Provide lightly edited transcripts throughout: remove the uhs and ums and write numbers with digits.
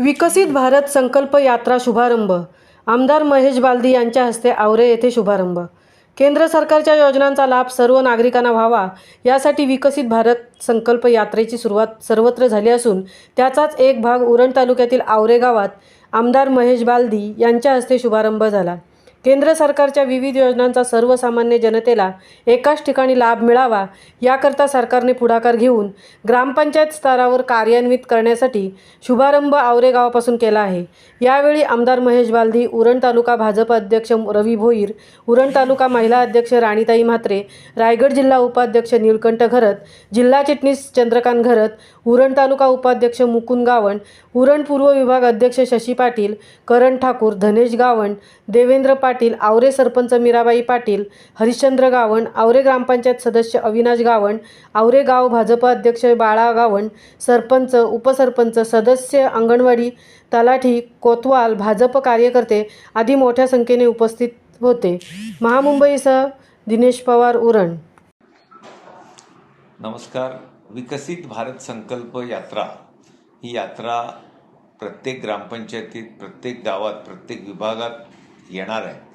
विकसित भारत संकल्प यात्रा शुभारंभ. आमदार महेश बालदी यांच्या हस्ते आवरे येथे शुभारंभ. केंद्र सरकारच्या योजनांचा लाभ सर्व नागरिकांना व्हावा यासाठी विकसित भारत संकल्प यात्रेची सुरुवात सर्वत्र झाली असून त्याचाच एक भाग उरण तालुक्यातील आवरे गावात आमदार महेश बालदी यांच्या हस्ते शुभारंभ झाला. केंद्र सरकारच्या विविध योजनांचा सर्वसामान्य जनतेला एकाच ठिकाणी लाभ मिळावा याकरता सरकारने पुढाकार घेऊन ग्रामपंचायत स्तरावर कार्यान्वित करण्यासाठी शुभारंभ आवरे गावापासून केला आहे. यावेळी आमदार महेश बालदी, उरण तालुका भाजप अध्यक्ष रवी भोईर, उरण तालुका महिला अध्यक्ष राणीताई म्हात्रे, रायगड जिल्हा उपाध्यक्ष निळकंठ घरत, जिल्हा चिटणीस चंद्रकांत घरत, उरण तालुका उपाध्यक्ष मुकुंद गावण, उरण पूर्व विभाग अध्यक्ष शशी पाटील, करण ठाकूर, धनेश गावण, देवेंद्र पाटील, आवरे सरपंच मीराबाई पाटील, हरिश्चंद्र गावण, आवरे ग्रामपंचायत सदस्य अविनाश गावण, आवरे गाव भाजप अध्यक्ष बाळा गावण, सरपंच, उपसरपंच, सदस्य, अंगणवाडी, तलाठी, कोतवाल, भाजप कार्यकर्ते आदी मोठ्या संख्येने उपस्थित होते. महामुंबईसह दिनेश पवार, उरण. नमस्कार. विकसित भारत संकल्प यात्रा ही यात्रा प्रत्येक ग्रामपंचायतीत, प्रत्येक गावात, प्रत्येक विभागात येणार आहे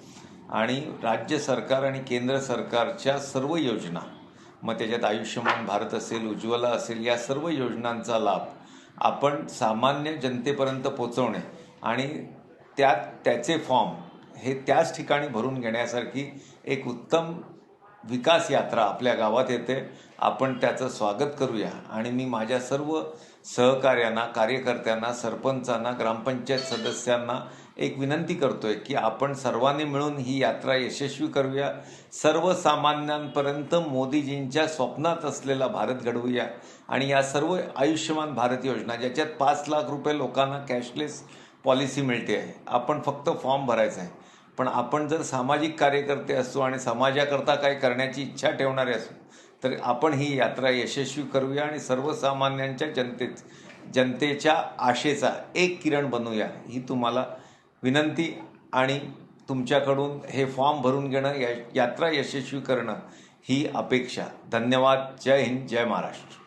आणि राज्य सरकार आणि केंद्र सरकारच्या सर्व योजना, मग त्याच्यात आयुष्यमान भारत असेल, उज्ज्वला असेल, या सर्व योजनांचा लाभ आपण सामान्य जनतेपर्यंत पोचवणे आणि त्याचे फॉर्म हे त्याच ठिकाणी भरून घेण्यासारखी एक उत्तम विकास यात्रा आपल्या गावात येते. आपण त्याचं स्वागत करूया आणि मी माझ्या सर्व सहकार्यांना, कार्यकर्त्यांना, सरपंचांना, ग्रामपंचायत सदस्यांना एक विनंती करतोय की आपण सर्वांनी मिळून ही यात्रा यशस्वी करूया. सर्वसामान्यांपर्यंत मोदीजींच्या स्वप्नात असलेला भारत घडवूया आणि या सर्व आयुष्यमान भारत योजना, ज्याच्यात 5 लाख रुपये लोकांना कॅशलेस पॉलिसी मिळते आहे, आपण फक्त फॉर्म भरायचा आहे. पण आपण जर सामाजिक कार्यकर्ते असतो आणि समाजाकरता काही करण्याची इच्छा ठेवणारे असू तर आपण ही यात्रा यशस्वी करूया आणि सर्वसामान्यांच्या जनतेच्या आशेचा एक किरण बनूया, ही तुम्हाला विनंती आणि तुमच्याकडून हे फॉर्म भरून घेणं, यात्रा यशस्वी करणं ही अपेक्षा. धन्यवाद. जय हिंद, जय महाराष्ट्र.